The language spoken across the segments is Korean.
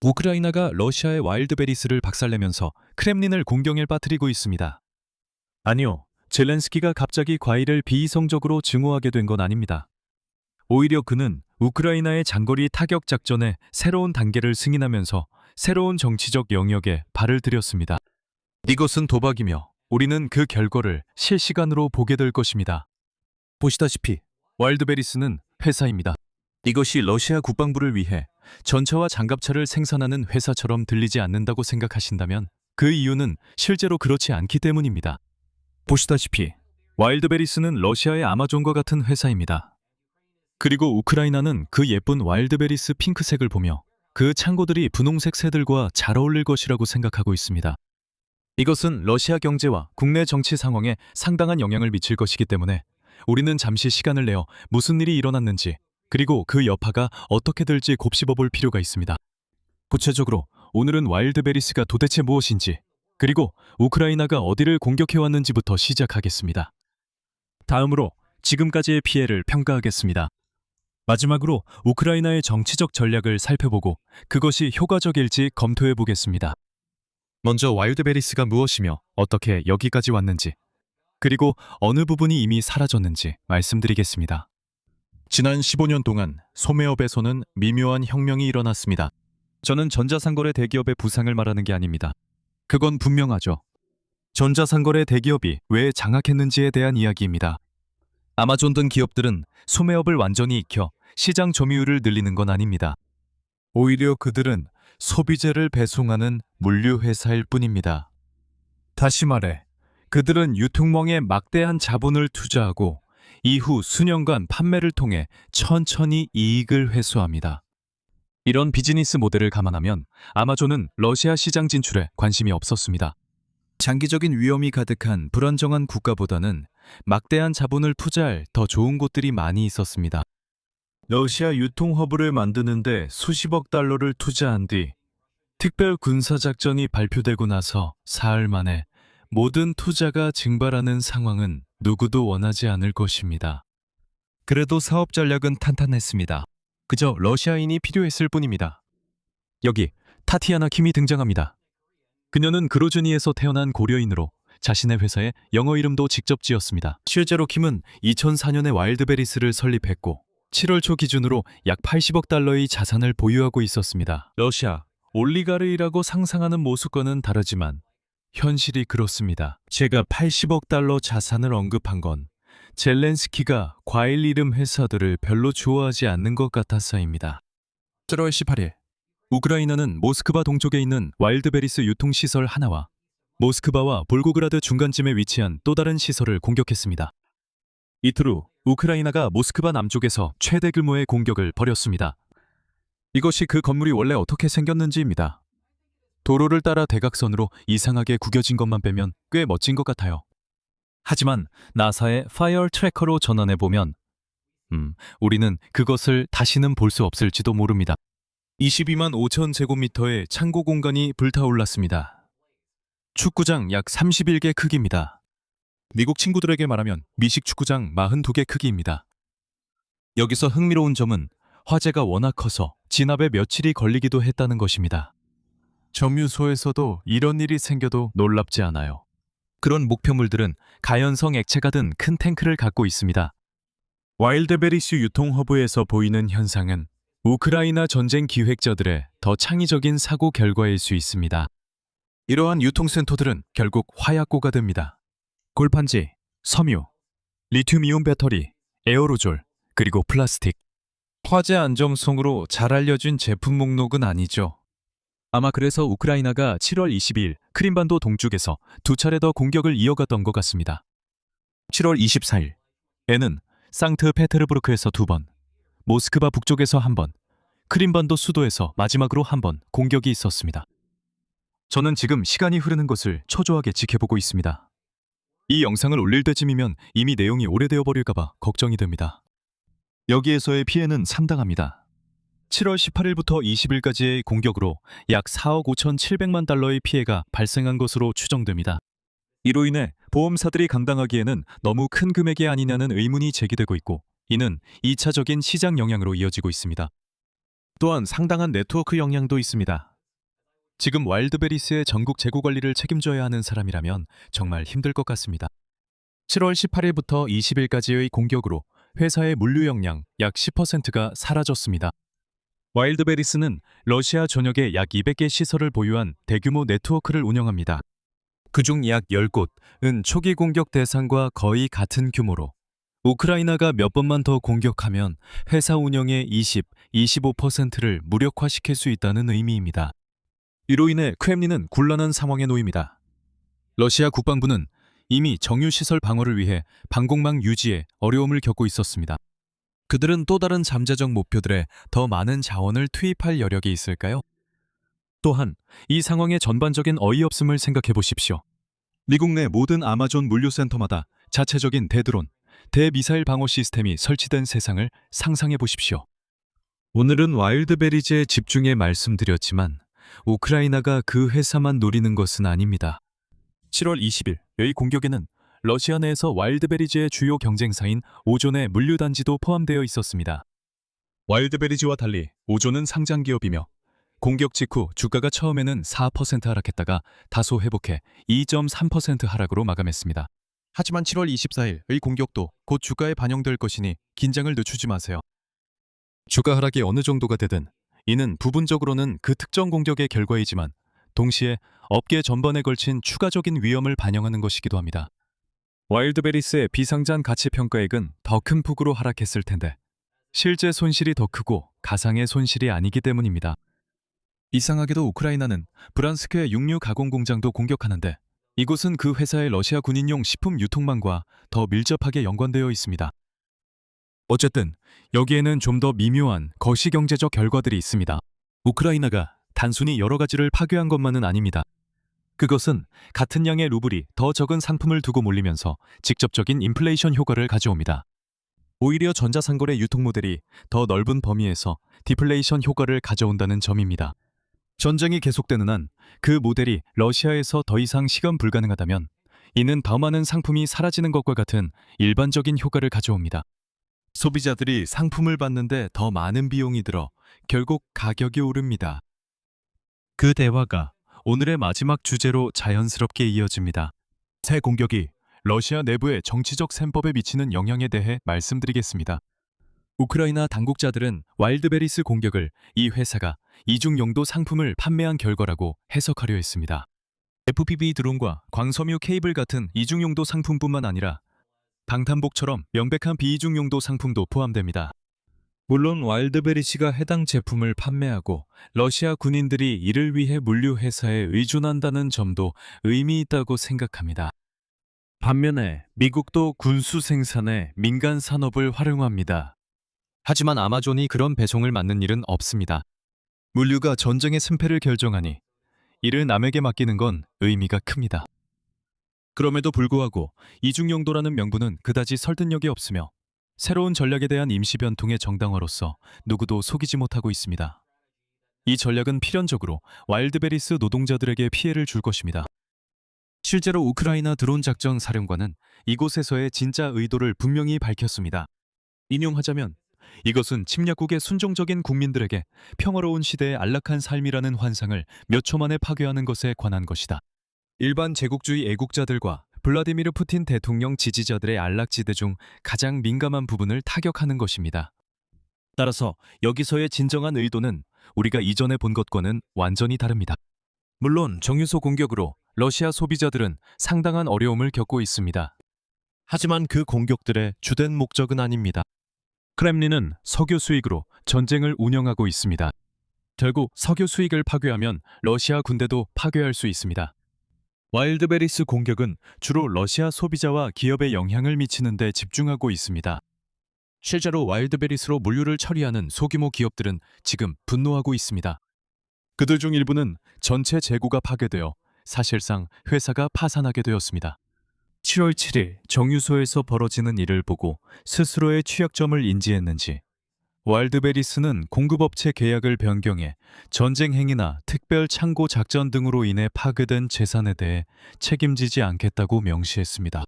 우크라이나가 러시아의 와일드베리스를 박살내면서 크렘린을 공경에 빠뜨리고 있습니다. 아니요, 젤렌스키가 갑자기 과일을 비이성적으로 증오하게 된 건 아닙니다. 오히려 그는 우크라이나의 장거리 타격 작전에 새로운 단계를 승인하면서 새로운 정치적 영역에 발을 들였습니다. 이것은 도박이며 우리는 그 결과를 실시간으로 보게 될 것입니다. 보시다시피 와일드베리스는 회사입니다. 이것이 러시아 국방부를 위해 전차와 장갑차를 생산하는 회사처럼 들리지 않는다고 생각하신다면 그 이유는 실제로 그렇지 않기 때문입니다. 보시다시피 와일드베리스는 러시아의 아마존과 같은 회사입니다. 그리고 우크라이나는 그 예쁜 와일드베리스 핑크색을 보며 그 창고들이 분홍색 새들과 잘 어울릴 것이라고 생각하고 있습니다. 이것은 러시아 경제와 국내 정치 상황에 상당한 영향을 미칠 것이기 때문에 우리는 잠시 시간을 내어 무슨 일이 일어났는지 그리고 그 여파가 어떻게 될지 곱씹어 볼 필요가 있습니다. 구체적으로 오늘은 와일드베리스가 도대체 무엇인지 그리고 우크라이나가 어디를 공격해왔는지부터 시작하겠습니다. 다음으로 지금까지의 피해를 평가하겠습니다. 마지막으로 우크라이나의 정치적 전략을 살펴보고 그것이 효과적일지 검토해 보겠습니다. 먼저 와일드베리스가 무엇이며 어떻게 여기까지 왔는지 그리고 어느 부분이 이미 사라졌는지 말씀드리겠습니다. 지난 15년 동안 소매업에서는 미묘한 혁명이 일어났습니다. 저는 전자상거래 대기업의 부상을 말하는 게 아닙니다. 그건 분명하죠. 전자상거래 대기업이 왜 장악했는지에 대한 이야기입니다. 아마존 등 기업들은 소매업을 완전히 익혀 시장 점유율을 늘리는 건 아닙니다. 오히려 그들은 소비재를 배송하는 물류회사일 뿐입니다. 다시 말해, 그들은 유통망에 막대한 자본을 투자하고 이후 수년간 판매를 통해 천천히 이익을 회수합니다. 이런 비즈니스 모델을 감안하면 아마존은 러시아 시장 진출에 관심이 없었습니다. 장기적인 위험이 가득한 불안정한 국가보다는 막대한 자본을 투자할 더 좋은 곳들이 많이 있었습니다. 러시아 유통허브를 만드는데 수십억 달러를 투자한 뒤 특별 군사작전이 발표되고 나서 사흘 만에 모든 투자가 증발하는 상황은 누구도 원하지 않을 것입니다. 그래도 사업 전략은 탄탄했습니다. 그저 러시아인이 필요했을 뿐입니다. 여기 타티아나 킴이 등장합니다. 그녀는 그로즈니에서 태어난 고려인으로 자신의 회사에 영어 이름도 직접 지었습니다. 실제로 킴은 2004년에 와일드베리스를 설립했고 7월 초 기준으로 약 80억 달러의 자산을 보유하고 있었습니다. 러시아 올리가르이라고 상상하는 모습과는 다르지만 현실이 그렇습니다. 제가 80억 달러 자산을 언급한 건 젤렌스키가 과일 이름 회사들을 별로 좋아하지 않는 것 같아서입니다. 7월 18일 우크라이나는 모스크바 동쪽에 있는 와일드베리스 유통시설 하나와 모스크바와 볼고그라드 중간쯤에 위치한 또 다른 시설을 공격했습니다. 이틀 후 우크라이나가 모스크바 남쪽에서 최대 규모의 공격을 벌였습니다. 이것이 그 건물이 원래 어떻게 생겼는지입니다. 도로를 따라 대각선으로 이상하게 구겨진 것만 빼면 꽤 멋진 것 같아요. 하지만 나사의 파이어 트래커로 전환해보면 우리는 그것을 다시는 볼 수 없을지도 모릅니다. 22만 5천 제곱미터의 창고 공간이 불타올랐습니다. 축구장 약 31개 크기입니다. 미국 친구들에게 말하면 미식 축구장 42개 크기입니다. 여기서 흥미로운 점은 화재가 워낙 커서 진압에 며칠이 걸리기도 했다는 것입니다. 점유소에서도 이런 일이 생겨도 놀랍지 않아요. 그런 목표물들은 가연성 액체가 든 큰 탱크를 갖고 있습니다. 와일드베리스 유통허브에서 보이는 현상은 우크라이나 전쟁 기획자들의 더 창의적인 사고 결과일 수 있습니다. 이러한 유통센터들은 결국 화약고가 됩니다. 골판지, 섬유, 리튬이온 배터리, 에어로졸, 그리고 플라스틱. 화재 안정성으로 잘 알려진 제품 목록은 아니죠. 아마 그래서 우크라이나가 7월 22일 크림반도 동쪽에서 두 차례 더 공격을 이어갔던 것 같습니다. 7월 24일 에는 상트페테르부르크에서 2번, 모스크바 북쪽에서 1번, 크림반도 수도에서 마지막으로 1번 공격이 있었습니다. 저는 지금 시간이 흐르는 것을 초조하게 지켜보고 있습니다. 이 영상을 올릴 때쯤이면 이미 내용이 오래되어 버릴까봐 걱정이 됩니다. 여기에서의 피해는 상당합니다. 7월 18일부터 20일까지의 공격으로 약 4억 5,700만 달러의 피해가 발생한 것으로 추정됩니다. 이로 인해 보험사들이 감당하기에는 너무 큰 금액이 아니냐는 의문이 제기되고 있고 이는 2차적인 시장 영향으로 이어지고 있습니다. 또한 상당한 네트워크 영향도 있습니다. 지금 와일드베리스의 전국 재고 관리를 책임져야 하는 사람이라면 정말 힘들 것 같습니다. 7월 18일부터 20일까지의 공격으로 회사의 물류 역량 약 10%가 사라졌습니다. 와일드베리스는 러시아 전역에 약 200개 시설을 보유한 대규모 네트워크를 운영합니다. 그중 약 10곳은 초기 공격 대상과 거의 같은 규모로 우크라이나가 몇 번만 더 공격하면 회사 운영의 25%를 무력화시킬 수 있다는 의미입니다. 이로 인해 크렘린은 곤란한 상황에 놓입니다. 러시아 국방부는 이미 정유시설 방어를 위해 방공망 유지에 어려움을 겪고 있었습니다. 그들은 또 다른 잠재적 목표들에 더 많은 자원을 투입할 여력이 있을까요? 또한 이 상황의 전반적인 어이없음을 생각해 보십시오. 미국 내 모든 아마존 물류센터마다 자체적인 대드론, 대미사일 방어 시스템이 설치된 세상을 상상해 보십시오. 오늘은 와일드베리즈에 집중해 말씀드렸지만 우크라이나가 그 회사만 노리는 것은 아닙니다. 7월 20일 의 공격에는 러시아 내에서 와일드베리즈의 주요 경쟁사인 오존의 물류단지도 포함되어 있었습니다. 와일드베리즈와 달리 오존은 상장기업이며 공격 직후 주가가 처음에는 4% 하락했다가 다소 회복해 2.3% 하락으로 마감했습니다. 하지만 7월 24일의 공격도 곧 주가에 반영될 것이니 긴장을 늦추지 마세요. 주가 하락이 어느 정도가 되든 이는 부분적으로는 그 특정 공격의 결과이지만 동시에 업계 전반에 걸친 추가적인 위험을 반영하는 것이기도 합니다. 와일드베리스의 비상장 가치평가액은 더 큰 폭으로 하락했을 텐데 실제 손실이 더 크고 가상의 손실이 아니기 때문입니다. 이상하게도 우크라이나는 브란스크의 육류 가공 공장도 공격하는데 이곳은 그 회사의 러시아 군인용 식품 유통망과 더 밀접하게 연관되어 있습니다. 어쨌든 여기에는 좀 더 미묘한 거시경제적 결과들이 있습니다. 우크라이나가 단순히 여러 가지를 파괴한 것만은 아닙니다. 그것은 같은 양의 루블이 더 적은 상품을 두고 몰리면서 직접적인 인플레이션 효과를 가져옵니다. 오히려 전자상거래 유통 모델이 더 넓은 범위에서 디플레이션 효과를 가져온다는 점입니다. 전쟁이 계속되는 한 그 모델이 러시아에서 더 이상 실현 불가능하다면 이는 더 많은 상품이 사라지는 것과 같은 일반적인 효과를 가져옵니다. 소비자들이 상품을 받는데 더 많은 비용이 들어 결국 가격이 오릅니다. 그 대화가 오늘의 마지막 주제로 자연스럽게 이어집니다. 새 공격이 러시아 내부의 정치적 셈법에 미치는 영향에 대해 말씀드리겠습니다. 우크라이나 당국자들은 와일드베리스 공격을 이 회사가 이중용도 상품을 판매한 결과라고 해석하려 했습니다. FPV 드론과 광섬유 케이블 같은 이중용도 상품뿐만 아니라 방탄복처럼 명백한 비이중용도 상품도 포함됩니다. 물론 와일드베리스가 해당 제품을 판매하고 러시아 군인들이 이를 위해 물류 회사에 의존한다는 점도 의미 있다고 생각합니다. 반면에 미국도 군수 생산에 민간 산업을 활용합니다. 하지만 아마존이 그런 배송을 맡는 일은 없습니다. 물류가 전쟁의 승패를 결정하니 이를 남에게 맡기는 건 의미가 큽니다. 그럼에도 불구하고 이중용도라는 명분은 그다지 설득력이 없으며 새로운 전략에 대한 임시 변통의 정당화로서 누구도 속이지 못하고 있습니다. 이 전략은 필연적으로 와일드베리스 노동자들에게 피해를 줄 것입니다. 실제로 우크라이나 드론 작전 사령관은 이곳에서의 진짜 의도를 분명히 밝혔습니다. 인용하자면 이것은 침략국의 순종적인 국민들에게 평화로운 시대의 안락한 삶이라는 환상을 몇 초 만에 파괴하는 것에 관한 것이다. 일반 제국주의 애국자들과 블라디미르 푸틴 대통령 지지자들의 안락지대 중 가장 민감한 부분을 타격하는 것입니다. 따라서 여기서의 진정한 의도는 우리가 이전에 본 것과는 완전히 다릅니다. 물론 정유소 공격으로 러시아 소비자들은 상당한 어려움을 겪고 있습니다. 하지만 그 공격들의 주된 목적은 아닙니다. 크렘린은 석유 수익으로 전쟁을 운영하고 있습니다. 결국 석유 수익을 파괴하면 러시아 군대도 파괴할 수 있습니다. 와일드베리스 공격은 주로 러시아 소비자와 기업에 영향을 미치는 데 집중하고 있습니다. 실제로 와일드베리스로 물류를 처리하는 소규모 기업들은 지금 분노하고 있습니다. 그들 중 일부는 전체 재고가 파괴되어 사실상 회사가 파산하게 되었습니다. 7월 7일 정유소에서 벌어지는 일을 보고 스스로의 취약점을 인지했는지 와일드베리스는 공급업체 계약을 변경해 전쟁 행위나 특별 창고 작전 등으로 인해 파괴된 재산에 대해 책임지지 않겠다고 명시했습니다.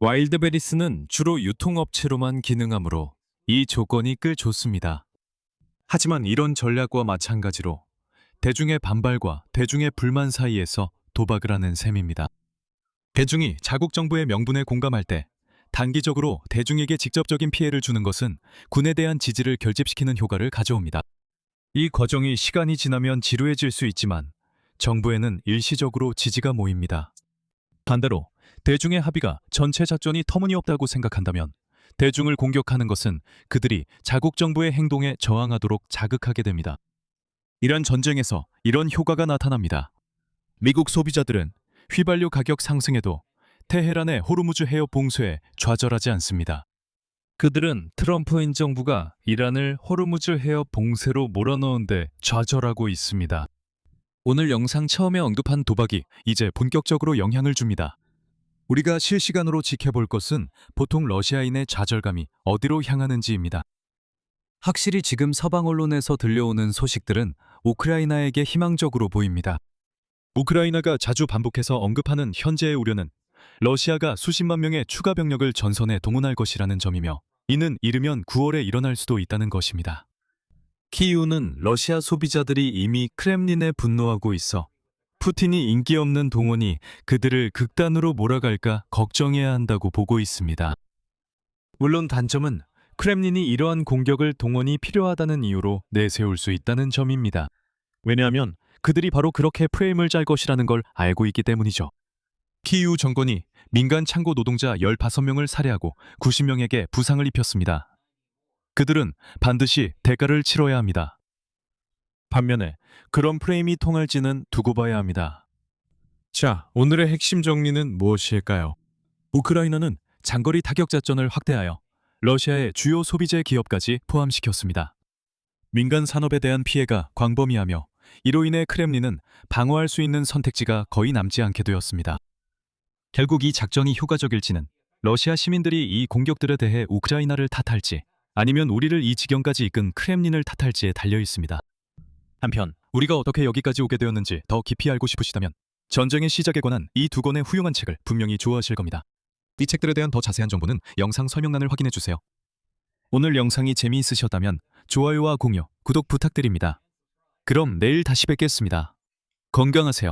와일드베리스는 주로 유통업체로만 기능하므로 이 조건이 꽤 좋습니다. 하지만 이런 전략과 마찬가지로 대중의 반발과 대중의 불만 사이에서 도박을 하는 셈입니다. 대중이 자국 정부의 명분에 공감할 때 단기적으로 대중에게 직접적인 피해를 주는 것은 군에 대한 지지를 결집시키는 효과를 가져옵니다. 이 과정이 시간이 지나면 지루해질 수 있지만 정부에는 일시적으로 지지가 모입니다. 반대로 대중의 합의가 전체 작전이 터무니없다고 생각한다면 대중을 공격하는 것은 그들이 자국 정부의 행동에 저항하도록 자극하게 됩니다. 이란 전쟁에서 이런 효과가 나타납니다. 미국 소비자들은 휘발유 가격 상승에도 테헤란의 호르무즈 해협 봉쇄에 좌절하지 않습니다. 그들은 트럼프 행정부가 이란을 호르무즈 해협 봉쇄로 몰아넣은 데 좌절하고 있습니다. 오늘 영상 처음에 언급한 도박이 이제 본격적으로 영향을 줍니다. 우리가 실시간으로 지켜볼 것은 보통 러시아인의 좌절감이 어디로 향하는지입니다. 확실히 지금 서방 언론에서 들려오는 소식들은 우크라이나에게 희망적으로 보입니다. 우크라이나가 자주 반복해서 언급하는 현재의 우려는 러시아가 수십만 명의 추가 병력을 전선에 동원할 것이라는 점이며 이는 이르면 9월에 일어날 수도 있다는 것입니다. 키이우는 러시아 소비자들이 이미 크렘린에 분노하고 있어 푸틴이 인기 없는 동원이 그들을 극단으로 몰아갈까 걱정해야 한다고 보고 있습니다. 물론 단점은 크렘린이 이러한 공격을 동원이 필요하다는 이유로 내세울 수 있다는 점입니다. 왜냐하면 그들이 바로 그렇게 프레임을 짤 것이라는 걸 알고 있기 때문이죠. 키이우 정권이 민간 창고 노동자 15명을 살해하고 90명에게 부상을 입혔습니다. 그들은 반드시 대가를 치러야 합니다. 반면에 그런 프레임이 통할지는 두고 봐야 합니다. 자, 오늘의 핵심 정리는 무엇일까요? 우크라이나는 장거리 타격 작전을 확대하여 러시아의 주요 소비재 기업까지 포함시켰습니다. 민간 산업에 대한 피해가 광범위하며 이로 인해 크렘린은 방어할 수 있는 선택지가 거의 남지 않게 되었습니다. 결국 이 작전이 효과적일지는 러시아 시민들이 이 공격들에 대해 우크라이나를 탓할지 아니면 우리를 이 지경까지 이끈 크렘린을 탓할지에 달려 있습니다. 한편 우리가 어떻게 여기까지 오게 되었는지 더 깊이 알고 싶으시다면 전쟁의 시작에 관한 이 두 권의 훌륭한 책을 분명히 좋아하실 겁니다. 이 책들에 대한 더 자세한 정보는 영상 설명란을 확인해 주세요. 오늘 영상이 재미있으셨다면 좋아요와 공유, 구독 부탁드립니다. 그럼 내일 다시 뵙겠습니다. 건강하세요.